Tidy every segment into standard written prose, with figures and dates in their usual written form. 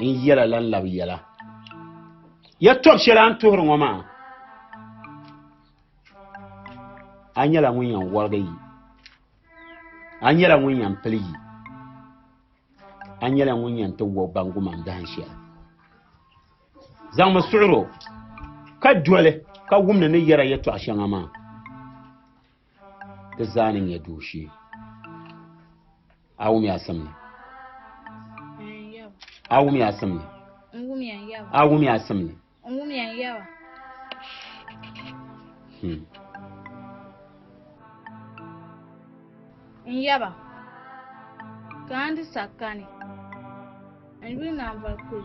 in yela lan lab yela ya top shela an tuhur ngoma anyala ngunyan warga yi anyala ngunyan pili yi anyala ngunyan to wo bangu man dan shi zan masuro ka dole ka gumna ne yara ya to ashan ama da zanin ya doshi awum ya samne awum ya samne awum ya samne Yaba kandi sakani anbi na barkul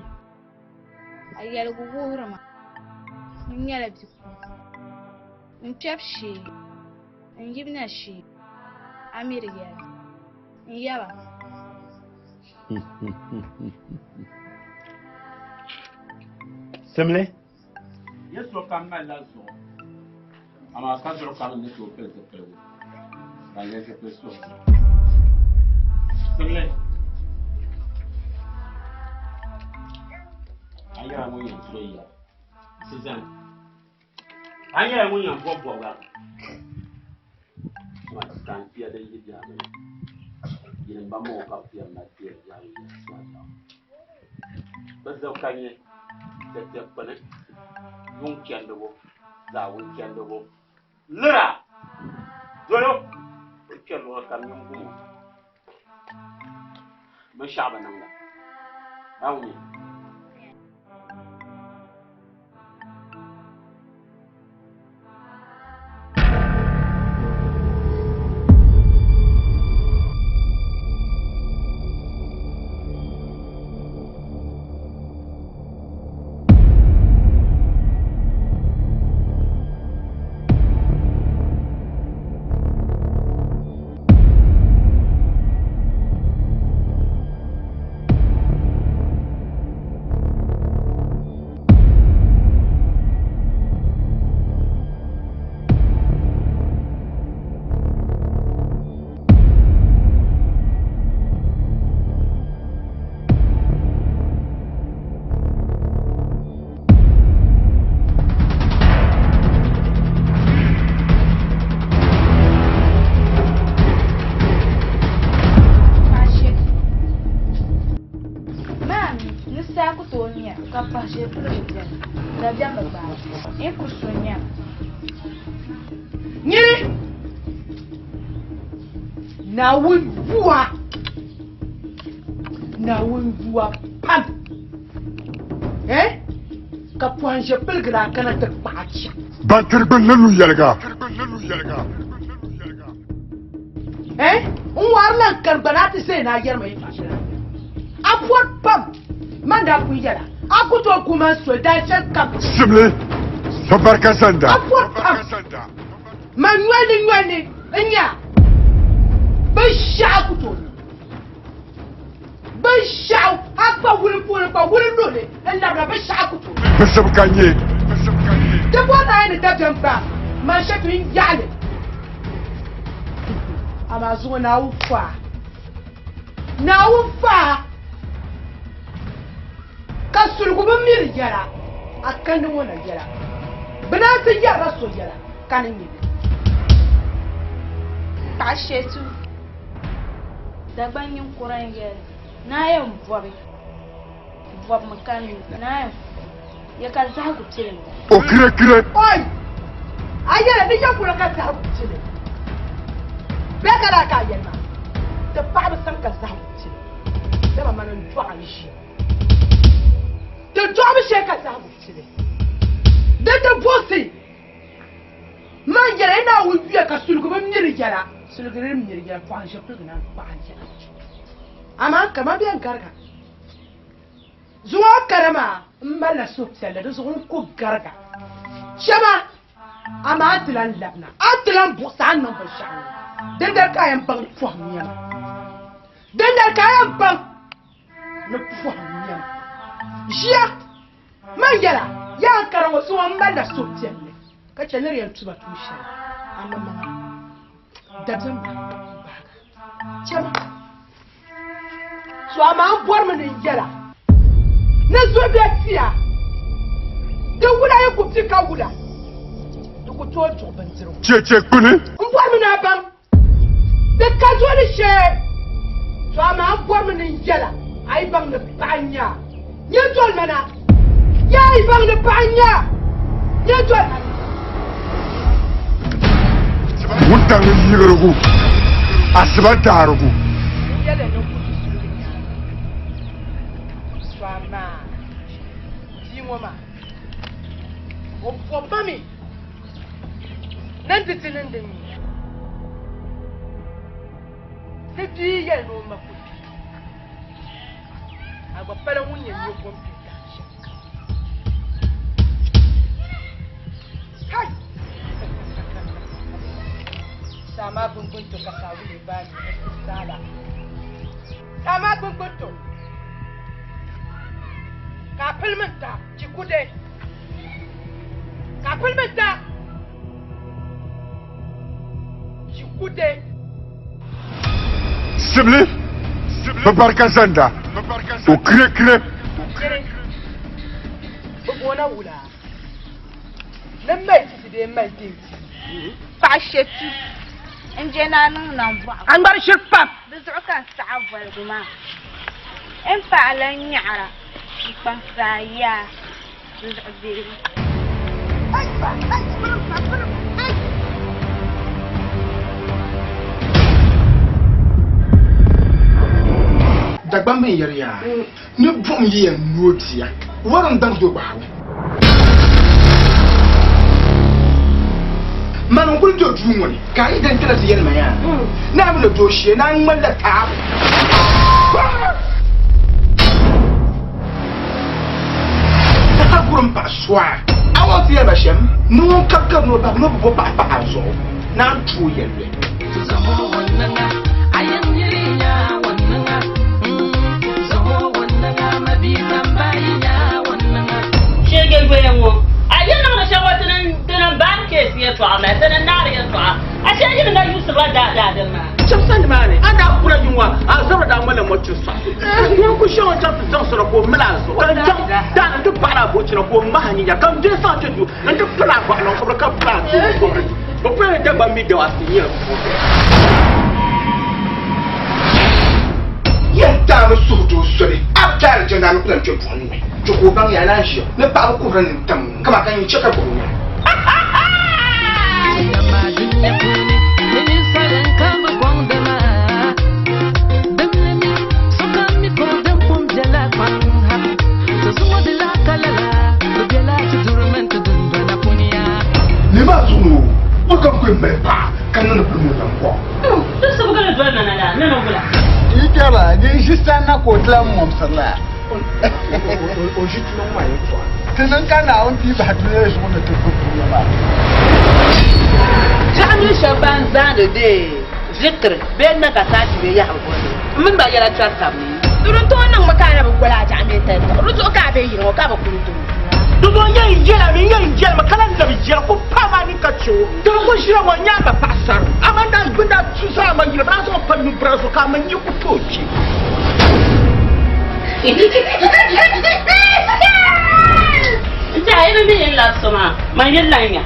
ayar guguhurma mun yara biku mun tafshi an gibna shi amir yaba semle yeso kamma lazo ama kadro kan ne to pele Vale, que puesto. Semle. Ayara mo yan soya. Sizan. Ayara mo yan bobo wa. Wa kan pia da yi ja. Yin ba mo ka pia na pia ja yi swa. Bazo kanye. Tete pane. Yun kendo bo. Za wun kendo bo. Lura. Zoyo. Kello kan yum gumo ba shaba nan la awni na wunduwa pam ka puanje pelgra kana ta pachi bankir ben nanu yalga warlan karbanati sai na yarma yi fashi abuwar pam man da ku yara akuto kuma soldat kam simle sabarka sanda abuwar pam man wani anya basha akuto basha akwa wurin dole Allah da basha akuto basabkanye da bona ne da jamba man shatu yale ama zuwa na ufa ka sulgumin mir jara akan wannan jara bana ta yara so jara kanin ne ta shetu da banyin kuran ya na yan bob makani na yan ya ka zagu cire o kire oi ayara da yakura ka zagu cire bekara ka yana da babu san ka zagu cire da mamanin du'a shi da du'a shi ka zagu cire da bosi man jara ina wuya ka sulgumin mir jara sulgurin mir jara fa shi kulguna ba an jara amma kamar biyan garga zuwa karama mala so tsala da zuwa ko garga shama amma atlan labna atlan busan nan ba shan dan kayan ban fuhmiya dan kayan ban na fuhmiya jiya man jara ya karama zuwa mala so tsala ka ce ne yan tuba tushe amma mana da zan ba chama so ama bor me yara zo be tia de wula ye ku tika wula de ku to jo bantiro Che kuni mbwa mi na bam de ka zo ni she so ma mbwa mi ni yela ai bang ne panya ye tol mena ya ai bang ne panya ye tol Wuntang yirugu Asibatarugu yele no ku so ma ti ngoma o mami nan titinin da ni sai ji ya no ma ku agba pala munye ni ko mpita kai sama gungun to ka sawu ne ba ni sala sama gungun to ka filminta ki kude ka filminta ki kude Sibli Babarka Zanda O kire Bugona wula nan mai titi da mai titi Paɣa shetu n je na niŋ nambɔɣu an bar shirpam di zuɣu ka n saɣa voligu maa n paɣala n nyaɣara n kpansaa yaa di zuɣu beebi Dagban bin yariya ni bum yi yan notiya waran dan do bawo manan kun to jumo ne ka yi dan kila tiyan maya na mu do shi na malla ta ta gurin ba swa awo tiya ba shem no kakkar no ba no bo ba ba azo na tu yelle zamo wannan ayan yirinya wannan zamo wannan mabitan bayinya wannan shege gwenwo ayana na shawatan dan banke siya to amma dan nare ya to a shege na Yusuf da na Chamsan mane ana kula yunwa a zama da malam wacce sa ne ku shawon ta zan sura ko mila so kan da duk bara boci ko mahani ya kan je sa ta du nan duk fula ba nan ko ka fula to ba ku da ba mi da wasiya yadda musu to sore abdar janan kulan ce tuwanne to ko ban ya na shi ne ba ku ran tam kama kan yi cika ko ne ma dunya kuni ni sadan kan gon da ma damni so kan mi ko dan pum jala kan ha to zuwa da la kalala to jala ki durman to dun da kuniya ne ma zuno ko kan ku mai pa kan nan ku mu dan ko to su buga da wannan na nan bula Ikara ni jista na kotla mom sala. o jitu no mai to Tunan kana on ti ba dole su wannan to kuma ba. Jami shaban zande de zikr ben na ka sati be ya hawo. Mun ba yara tsaka mi. durun to nan makana bu gola jami ta ruto ka be yiro ka ba kurutu dubo yin jela min yin jela makalan da bijiyar ko fama ni kacho to ko shi wa nya ba pasar amanda gunda tusa ma yira ba so fa mi braso ka man yi ku toki ita ai min yin la soma man yin lanya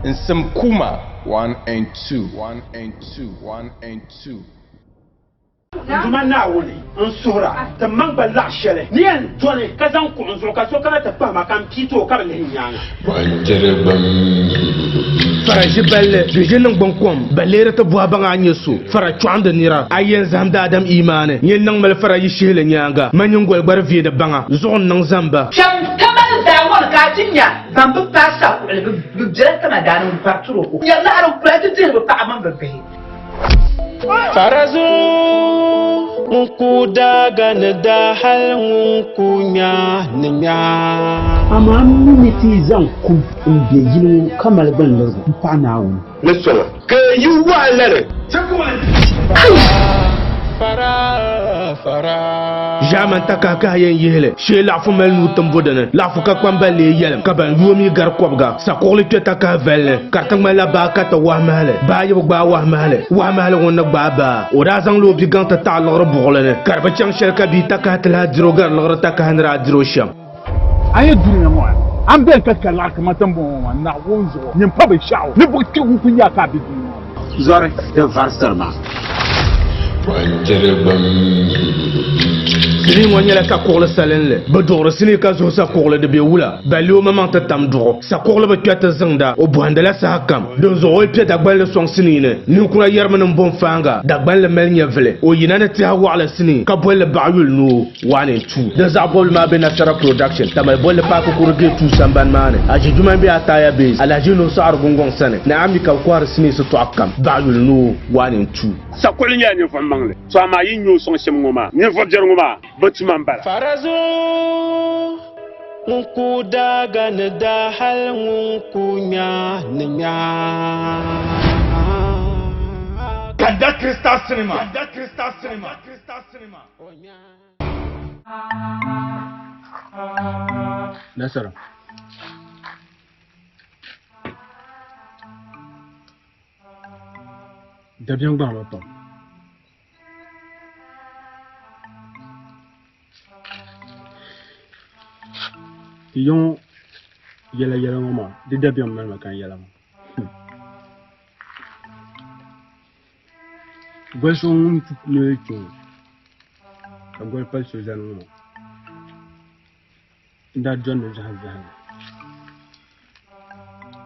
Nsem Kuma 1 and 2 1 and 2 1 and 2 Duma na wuli in sura ta man ba la shele ni en jone ka zan ku so ka so kana ta pa ma kan pito ka le nyanga faraji balle de jenin bankom balere ta buwa banga nyeso fara chwanda nira ayen zamda adam imane yen nang mal fara yishele nyanga manyin golbar vie de banga zon nang zamba sham kamal da wal ka jinya ban bu pasa bu direct na da no parturo ko ya la ro plate de bu pa man be Farazo nku daga na da hal nku nya nya amma mun ti zan ku inda yin kamar ban da ku fa na wu ne sola ke yu wa lere sai kuma fara Jaman takaka yen yele. She la fu mel nu tambodene. La fu ka kwamba le yelem. Ka ban yomi gar kwabga. Sa kokli taka velle. Kartang mala ba kata wahmale. Ba yeb ba wahmale. Wahmale wonna ba. Ora zang lo bi ganta ta lor boglene. Karba chang shel ka bi taka tla drogar lor taka hanra drosham. Aye duniya mo. Am ben ka kala ka matambo na wonzo. Nim pa be shawo. Ni bo ti ku nya ka bi duniya. Zore de varsterma. Sini wanyela ka kokle salenle. Bedore sini ka zo sa kokle de be wula. Bali o maman tam dro. Sa kokle be twata zingda o bwandela sa hakam. Don zo o pie dagbal le song sini ne. Ni kuna yerma n bon fanga. Dagbal le mel nyevle. O yina ne ti ha wala sini. Ka bol le baayul no 1 and 2. De za bol ma be na sara production. Tamay bol le pa ko kurge tu samban mane. Aji juma be ataya base. Ala jino sa argongon sane. Na ami ka kwar sini so to akam. Baayul no 1 and 2. Sa ko nya ni fam mangle. So ama yi nyu song shem ngoma. Ni fo jer ngoma. Batuman bala. Farazo nku daga ne da hal nku nya ne nya. Kanda Crystal Cinema. Kanda Crystal Cinema. Crystal Cinema. Nasara. Dabian gba lo to. Yon yela mama de dabian mal kan yela. Gweson le tu. Ka gwe pas so zanu. Nda John no jahan.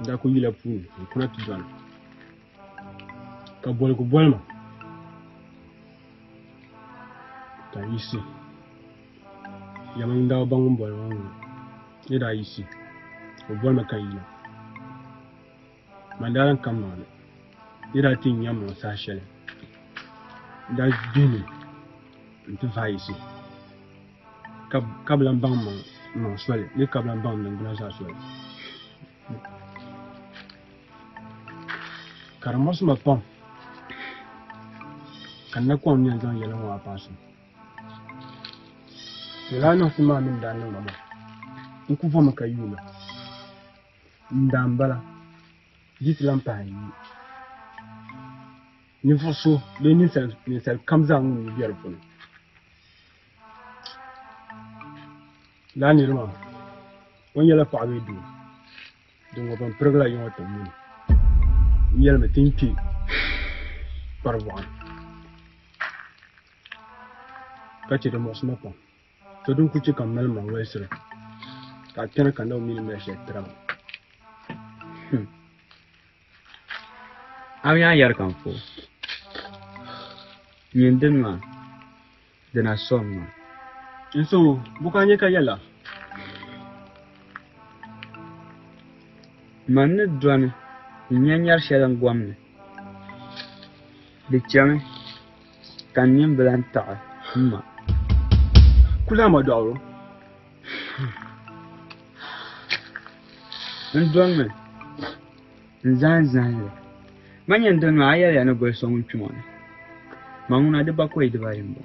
Nda ko yila pu kuna tu John. Ka bol ko bolma. Ta isi. Yaman da bangun bolma. Ida isi. Ko bolma kayila. Mandaran kamale. Ida tin yamma sa shele. Da dini. Nti fa isi. Kablan bang man swale. Ni kablan bang nan guna sa swale. Karamos ma pam. Kanna ko mi anjan yela wa pasu. Yela no sima min dan no mama. Nku fo maka yula. Ndambala. Jitlan pa yi. Ni fo so le ni sel kamza ngu biyar fo. La ni ruma. Won yela pa we du. Dungo ban progla yo to mun. Yela me tinki. Parwan. Kace da masu mafa to dun kuce kammal ma wai sir ka kana kan da mini mai shetra am ya yar kan fo yendin ma dana son ma so bukanye ka yala man ne dwan nyanyar shelan gwamne de chame kan nyem blanta ma kula ma dawo ndon me nzan manyan don ma ayar yana go so mun tumone manguna de ba ko ide ba yimbo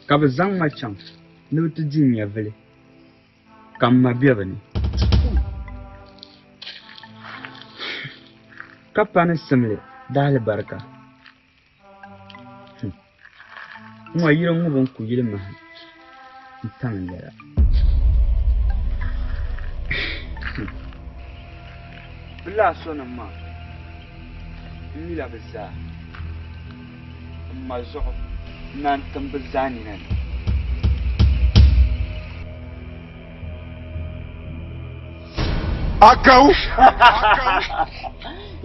ka ba zan ma cham no to jin ya vele kam ma biya bane ka pane semle dal barka mo yiro mo bon ku yire ma tan lera bla sona ma ni la besa ma zo nan tan bezani nan Akau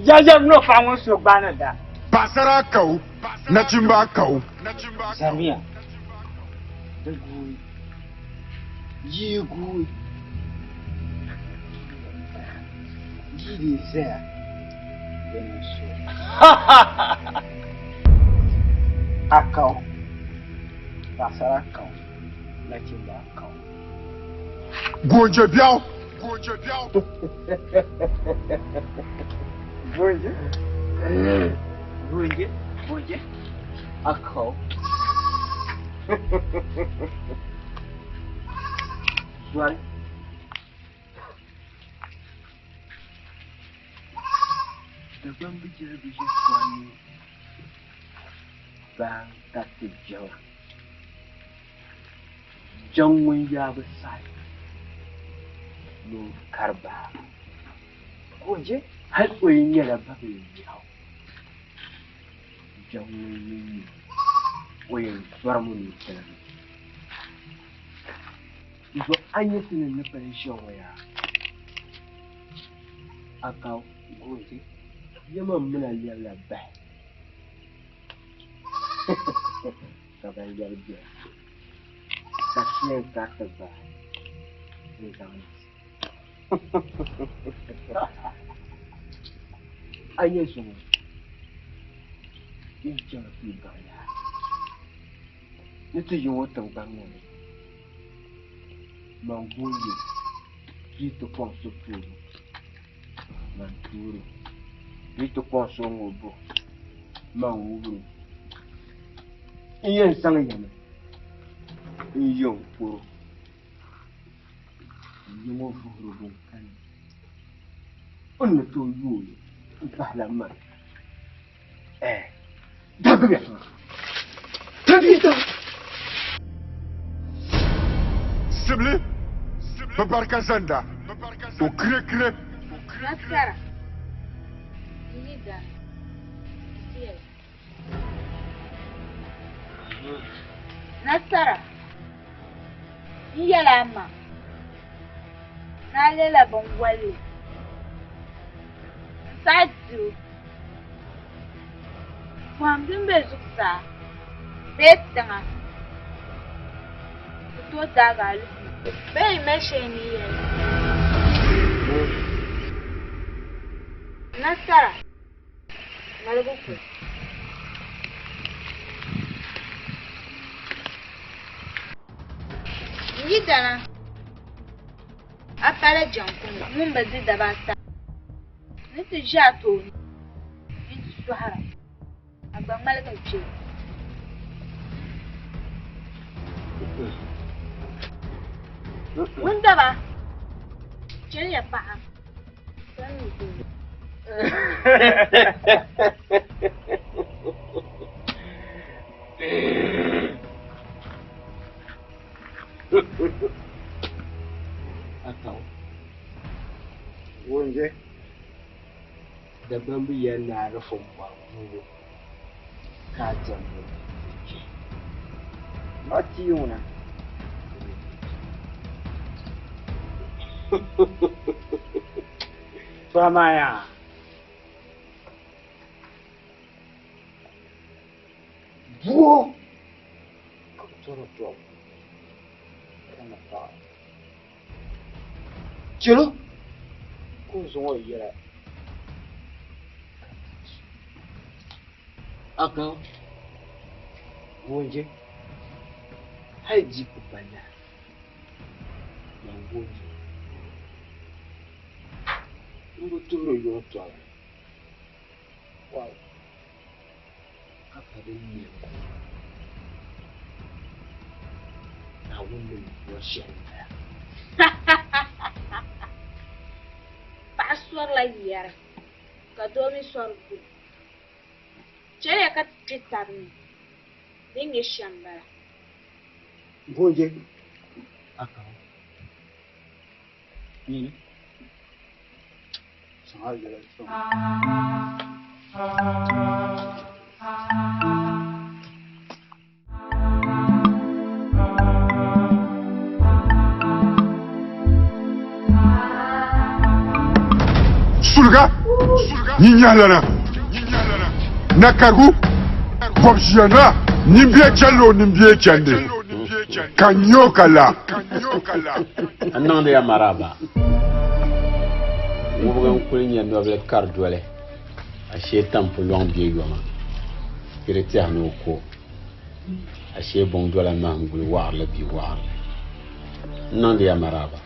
Jajam no famu so banada Pasara akau na chimba akau Samia da gui yi gui gidi zea akau pasara akau na chimba akau Goje biao Goje akau Zwaai. Daban bijira kwani bang tatu jawa. Jangwen ya besai. No karba. Oje, har koyin yara ba bai yawo. Jangwen oyin barmu ne kenan. Izo an yi tunan na farishin waya. Aka goje, yaman muna yalla ba. Saban yarbiya. Kashiyan kasa ba. Zai zama. An yi su yin jarabi ba ya. Nita yin watan bangare. Mangoye, Rito Ponso Puro, Manturo, Rito Ponso Ngobo, Manguru, Ian Sangayama, Ian Puro, Yomo Furu Kan, Unato Yuli, Pahlaman, Dabia, Tabita, Sibli, Babarka Zanda, o cre. Nasara. Nida. Yes. Nasara. Iyalama. Nalela bongwali. Sadu. Kwambin bezuksa. Betanga. To daga lu. Bai meshe ni yana. Nasara. Malaguku. Ni dana. Apare jankun mun ba zai da ba ta. Ni tu jato. Ni tu suhara. Abban malagan ce. Wanda ba? Shirya fa'a. Sani ko. Atau. Wonje. Da bambi yana rufin babu. Ka jambo. Mati yuna. Famaya. Buo. Toro drop. Kana pa. Chelo. Ko zo yera. Aka. Wonje. Haji kubana. Mangoje. Mbuturo yoto. Wow. Akademi. Na women worship. Pastor la yera. Kadomi sorbu. Chere ka titarni. Dinge shambara. Ngoje. Aka. Ni. Sulga, Ninyalana, Nakaru, Bobjiana, Nimbie Chalo, Nimbie Chande, Kanyokala, Anande ya maraba. Wogan kulinya no be kardwele. Ashe tampo long bie yoma. Kirete no ko. Ashe bon dola mangul war la bi war. Nande ya maraba.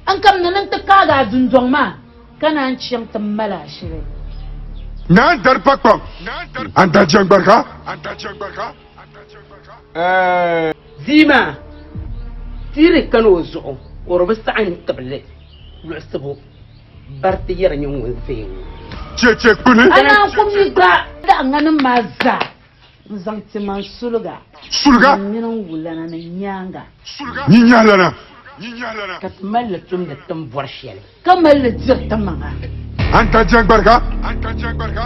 An kam nan ta kaga dunjon ma kana an ciyan tammala shire. Nan dar pakpam. Anta jangbarka. Zima. Tiri kano zo. Orobe sa'an table. Lu'sabo. Barti yara nyong fe. Che kuni. Ana kumiga da nganin maza. Zan timan sulga. Sulga? Minan wulana na nyanga. Ni nyalana. Katmal la tum da tum borshel. Kamal la dirta manga. Anta jangbarka.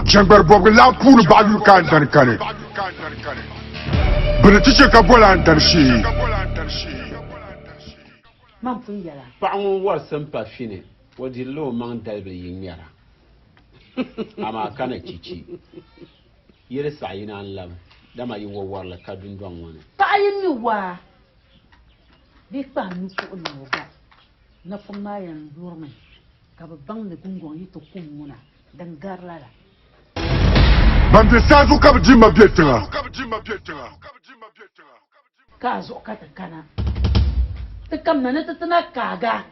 Jangbar bobu la pour balu kan dan kane. British ka bola antar shi. Man fun yala. Pa'un war sampa fine. Wadi lo man dalbe yinyara. Ama kana cici. Yere sayina lam. Dama yi wawar la kadun don wani. Ta'ayin ni wa. Bi pa ni ko no ga. Na fuma yan durme. Ka babban da gungon yi to kun dan garla la. Bambe sazu ka jima bietra. Ka zo ka ta kana. Ta kamna na ta tana kaga.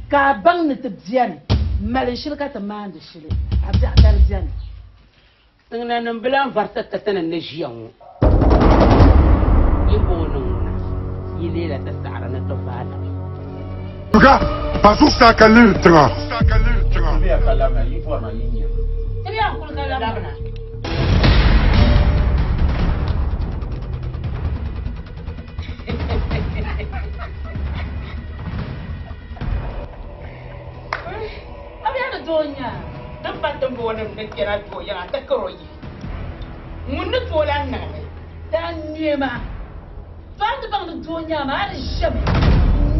Ka ban ni ta biyan. Malin shirka ta man da shire. Abda dal biyan. Tangna nan bilan varta ta tana na jiyan. Ibo nan yile la ta sara na to fala. Ga pasu sakalir tra. Biya kalama yi fo ma yinya. Ini yang kul kalama. Donya dan fatan bonan da kira to yana ta karoyi mun da tolan nan dan nema fanta bang da donya ma da shab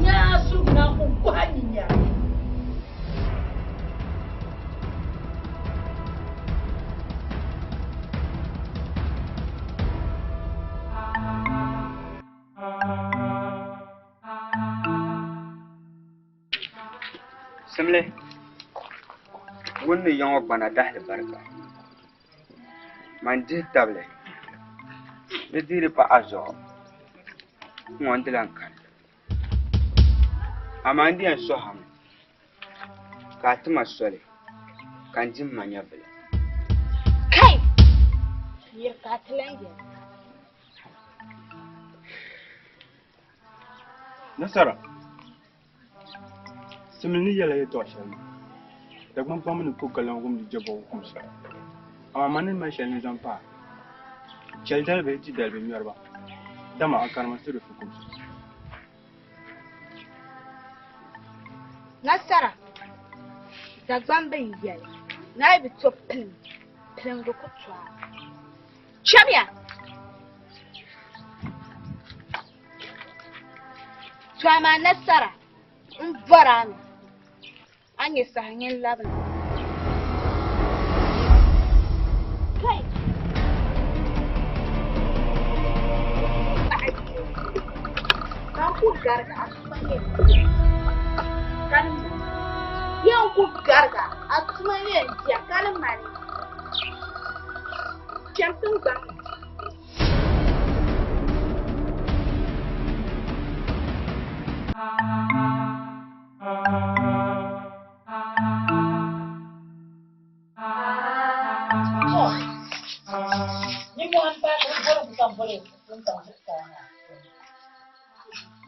nya su na ku kwaninya Simle wannan yawa bana da albarka man ji table da dire pa azo mon dilan kan amandi an so ham ka tuma sole kan jin manya bele kai yir ka tlange Nasara. Similni yala ye to shan. Da kuma famu ko kalan gum di jabo kum sa. Amma manin ma shan zan fa. Chaldal be ti dal be miyarba. Dama akar ma suru fukum. Nasara da gbambe yiyale na ibi to pin do ko twa Chamia Twama Nasara mvarano anye sahanyen labna kai ku garga asmanye kan yang ku garga asmanye ya kan mani champion bang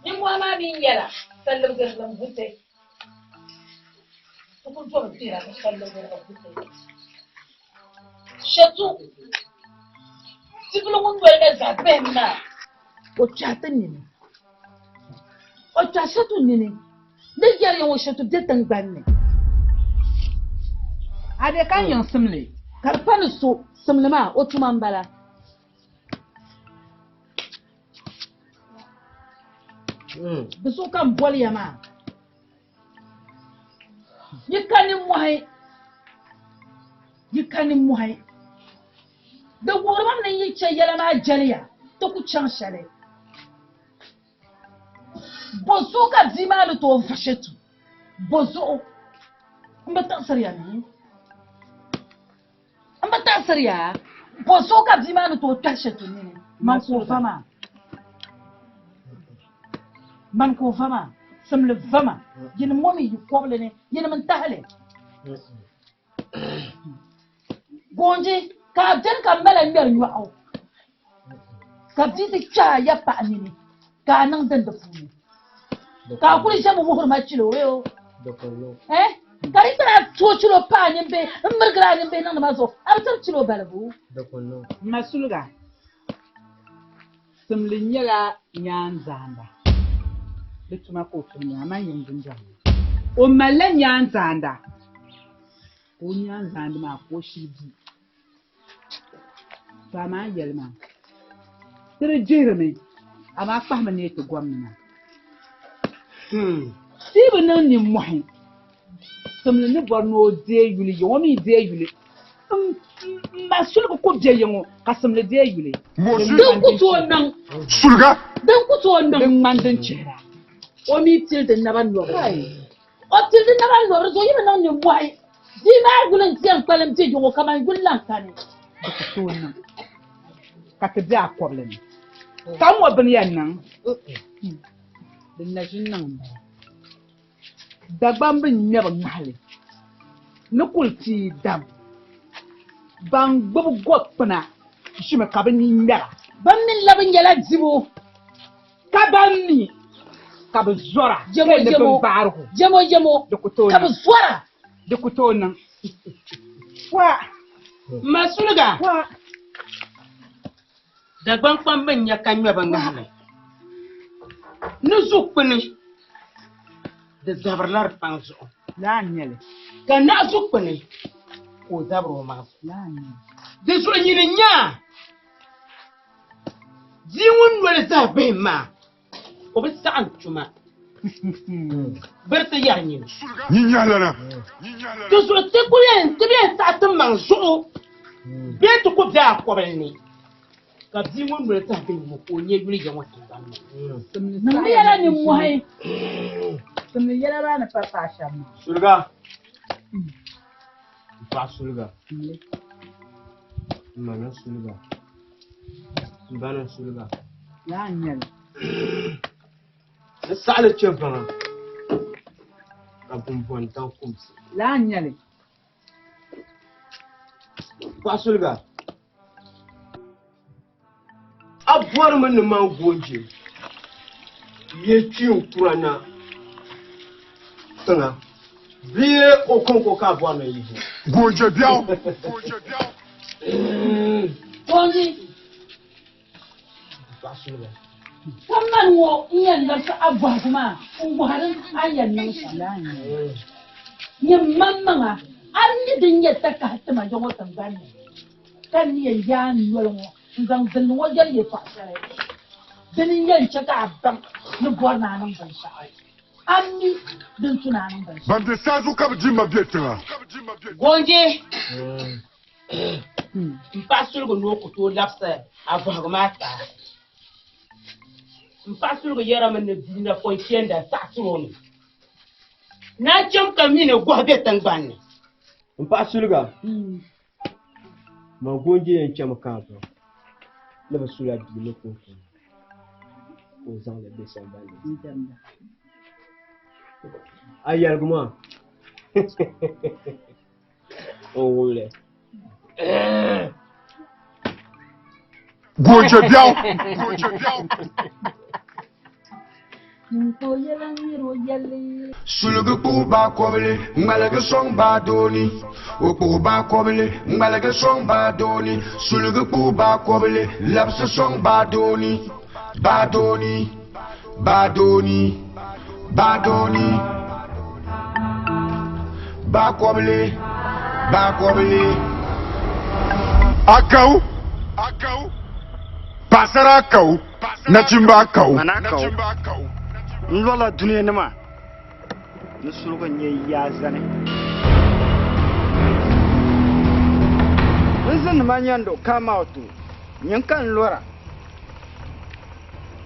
Ni mwana bingela sallam gerlam butte ko to tira sallam gerlam butte shatu sibulu mun wele za benna o chata nini o chatu nini de yari o shatu de tangbanne ade kan yan simle karpanu so simlema o tumambala bisu kan bol yama yikanin muhai da gorban nan yace yala ma jaliya to ku can shale bozo ka zimanu to fashetu bozo mbata sariya ni mbata sariya bozo ka zimanu to tashetu ni man ko fama sam le fama yin momi yu koble ne yin man tahle Gonji, Captain Campbell and Bell. Captain Cha Yapani, Ganang than the food. Calculation of what much you will. Eh? Carita Tortulo Pan and Bay, and Margaret and Ben on the muzzle. I'll touch you about Masuluga. Some linyala nyan zanda. Lituma kotu nyama yungunja. O mala nyan zanda. O nyan zanda ma koshi bi. Fama yelma. Tere Jeremy. Ama fahma ne to gwamna. Sibu nan ni mwahi. Some ni borno de yuli yomi de yuli. Masuluga ko de yango kasam le de yuli. Don kuto nan. Suluga. Don kuto nan. Den mandan chera. Omi til de naban lo. O til de naban lo so yibe nan ni mwahi. Di na gulen tian kwalam ti jongo kama gulan kane. Kuto nan. Kakabia problem. Come what ben yan nan. The nation nan. Dabam bin never ngali. No kulti dam. Bang bobu got pana. Shima kabani nda. Ban min labin yala jibo. Kabani. Kabzora. Jemo. De kuto. Kabzora. De kuto nan. Wa. Masuluga. Wa. Da ban kwamban ya kanyo bangale. Nuzukuni. Da zabarlar panzo. La nyele. Kana zukuni. Ko zabro ma. La nyele. Da so nyine nya. Jiwun wala za be ma. O bi sa'an tuma. Berta yarnyi. Nya lana. Da so te kuyen sa tan manzo. Be to ko da ko belni. Kabzi mun wala za be mo ko nye yuri ga wata ban. Nan yala ni muhai. Some yellow and a papa sham. Sulga. Sulga. Mana Sulga. Bana Sulga. Daniel. The salad children. Abum bon tan kum. Daniel. Sulga. Abwar man ma gonje. Ye tiun kurana. Tanga. Vie au concours ka voir na yibo. Gonje biao. Gonji. Sulga. Kaman wo iyan da ka abwa kuma unguharin ayan nan salani. Yin mamma an ni din ya taka hatta ma jongo tambani. Kan ni ya nwalo ngang dan wo ya ye fa sare. Dan yan chaka abban ni gwana nan ban sai. Ami din tunanin ban. Ban da sazu ka ji mabiyetira. Gonje. Mpasul no ko to lapsa abwa mata. Mpasul yara man dina ko tienda satron. Na cham kamine gwa betan ban. Mpasul ga. Ma gonje yan cham ka to. Le basula di ko ko. Ko zan le besan ban. Aïe, argument. Oh, ouais. Gonje biao. Sulugu kuba kobele, ngalaga song ba doni. Okuba kobele, ngalaga song ba doni. Sulugu kuba kobele, lapsa song ba doni. Ba doni. Badoni Bakobele Akau Pasara akau Nachimba akau Nlola dunia nama Nusuluga nye yazane Nzan manyando kama otu Nyankan lora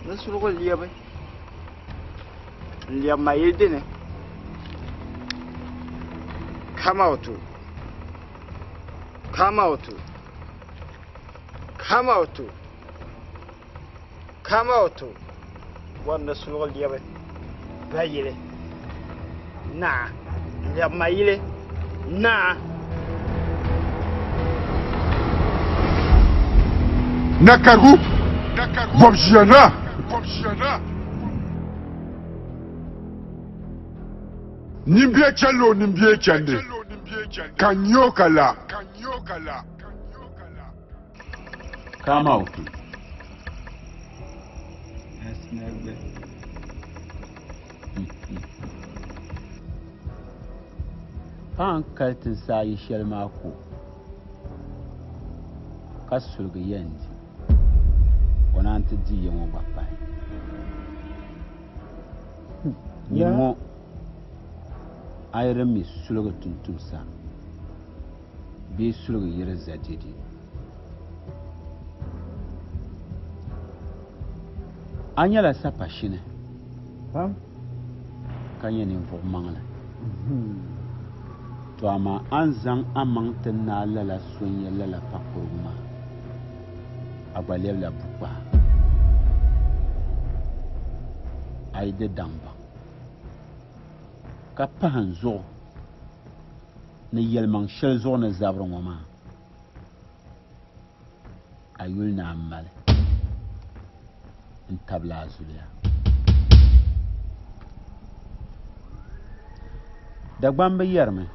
Nusuluga liyabe Liam Mayedine. Come out. One the slow Liabe. Gayele. Nah. Liam Mayele. Nah. Nakaru Bobjiana Nimbie Chalo Nimbie Chande Kanyokala Kama uki Pan kaltin sa yi shel mako kasulga yendi wana anti di yemo bapa yemo ayre mi sulga tuntum sa bi sulga yere zadidi anyala sa pashine kanye ni mfo mangala to ama anzang amang tena lala sonya lala pakuruma abaleb la bukwa aide damba ka pahan zo ne yelmang shel zo na zabro ngoma ayul na amal intabla azulia dagbamba yerme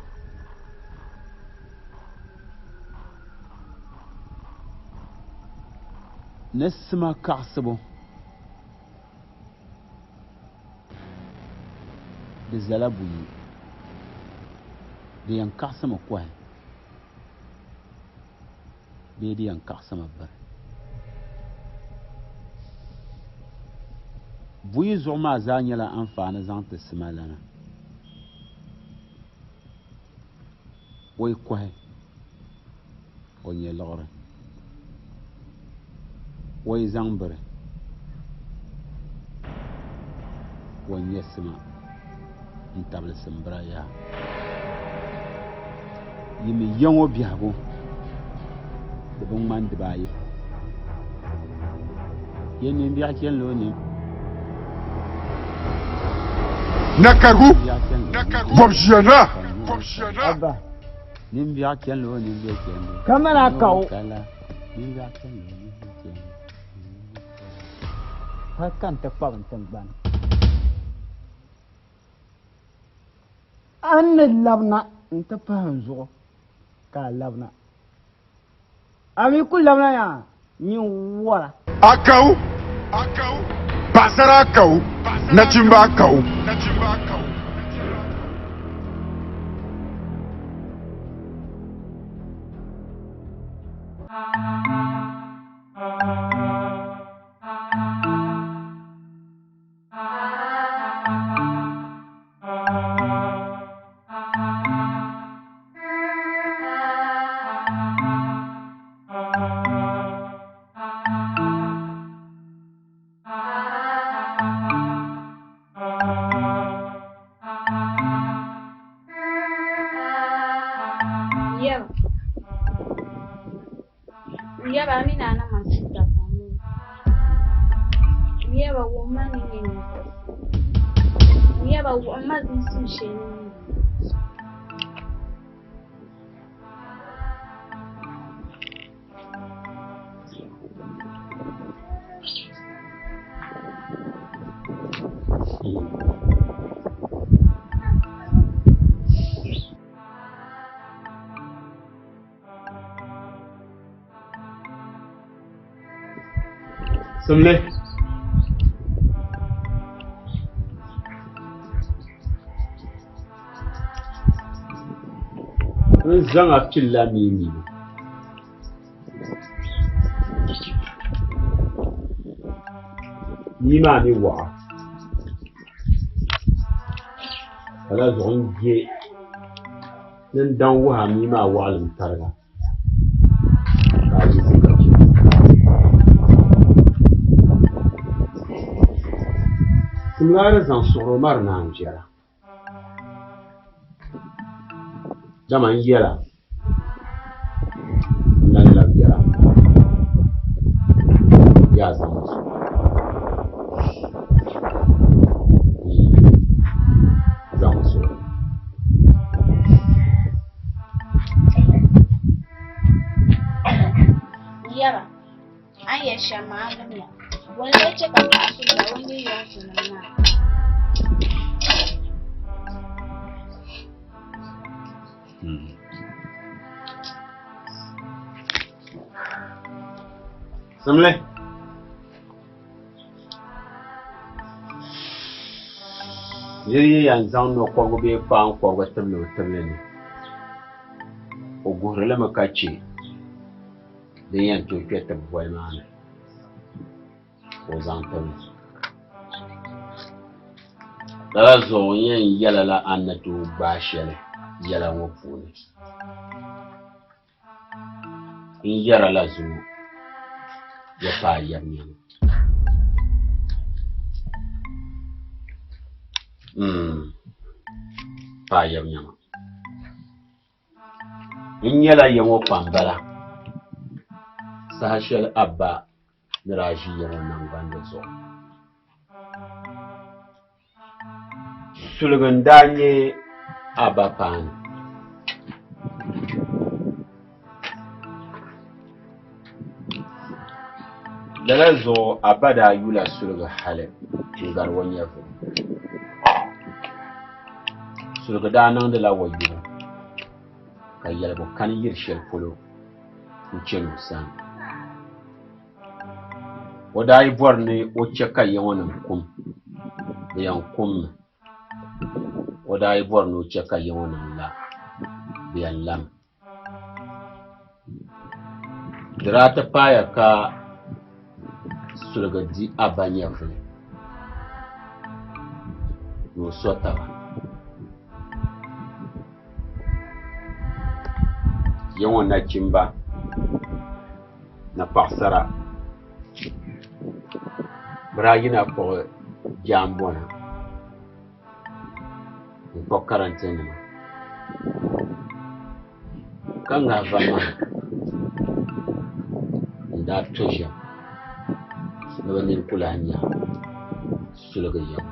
نسمع كعصبه بزلابوي دي ينكعصم كواه بيدي ينكعصم بر بوي زعما زانيا لا انفعنا زانت السما لنا وي كواه وني لغره way zambere wan yesma intabla sambra ya yimi yango biago de bon man de baye yeni mbiya ken lo ni Nakaru Bobjiana aba ni mbiya ken lo ni mbiya ken kamera kaw ni mbiya ken lo ni hakan ta kwa bantan ban an labna ta fahan zo ka labna ami ku labna ya ni wala akau basara akau na chimba akau Yaba mina na masita pamu. Yaba woman ni. Yaba woman din sheni. Sumne zan a filla mimi ni ma ni wa ala zon je nan dan wa mi ma wa alin targa Simlara zan soro mar na anjera zaman yela nan la yela ya zan su zan su Yaba an ya sha malama wanda ya ce ka kasu da wani yanzu na Samle. Yiri yan zan no ko be pa ko go temle ni. O gurre la makachi. De yan to kete boy man. O zan temle. Dala zo yen yala la annatu bashele yala wo puni. In yara la zu ya pa yamyan. Pa yamyan. In yala yawo pambala. Sahashel abba niraji yawo nangwanda zo. Sulugandanye abba pan. Dala zo abada yula sulga hale ngar wonya fu sulga da nan da lawo yiru kayal bo kan yir shel polo uchenu san wadai borne o cheka yawonan kum yan kum wadai borne o cheka yawonan la biyan lam dirata paya ka sulga di abanya fu no sota yawon na kimba na paksara bragina ko jambona ko quarantaine kanga vama nda tosha nabanin kulanya sulga yau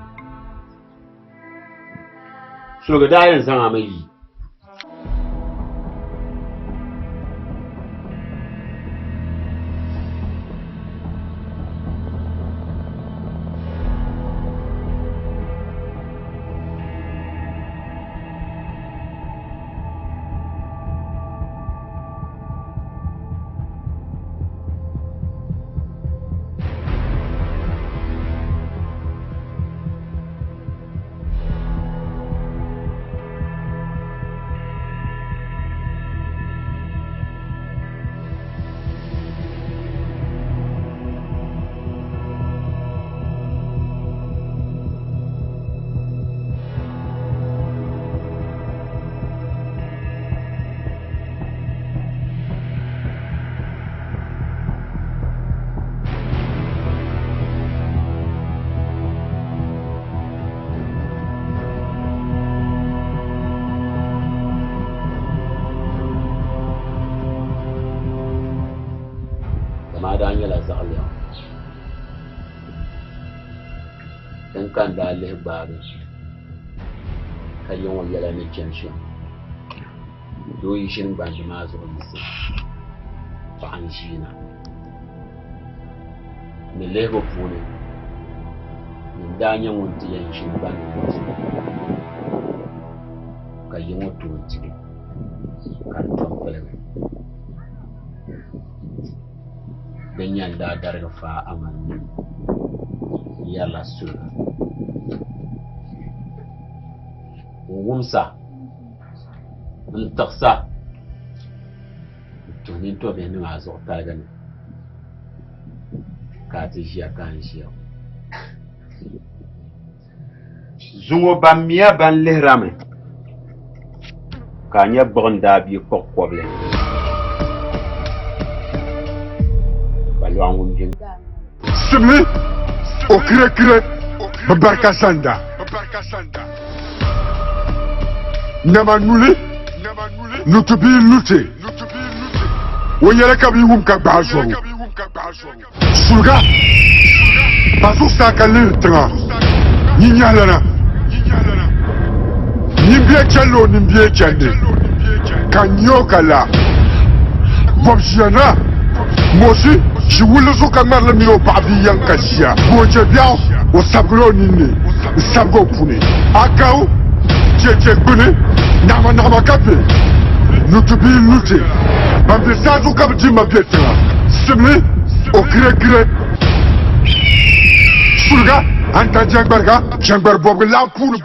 sulga dayan san amai la zalia dan kan da le baru kayon wa yala ne kenshin do yi shin ban da mazo musu fa an shina ne lego pune min danya wonti yan shin ban musu kayon to ti kan ton kole ganyan da darga fa amanni yalla sura wumsa ntaksa to ni to be ni azo ta gani ka ti shi kan shi zungo bamia ban lehrame ka nya bonda bi kokkoble Simli, o kire, babarka sanda. Nama nuli, nutubi lute. Wonyere kabi wumka bazoru. Sulga, basu saka liltra. Ninyalana. Nimbie chalo, nimbie chande. Kanyokala. Bobsiana, mosi. si wuli zu ka ŋmarili mini o paɣa bia yɛn ka ʒiya booche biɛɣu o sabigila o ninni n sabigi o puni agaw cheche gbuni naɣama ka be nutu bii nute ban be saa zu ka bi di ma be tiŋa sibili o gire suliga an ta jɛngbariga jɛngbari bɔbigu laɣim puuni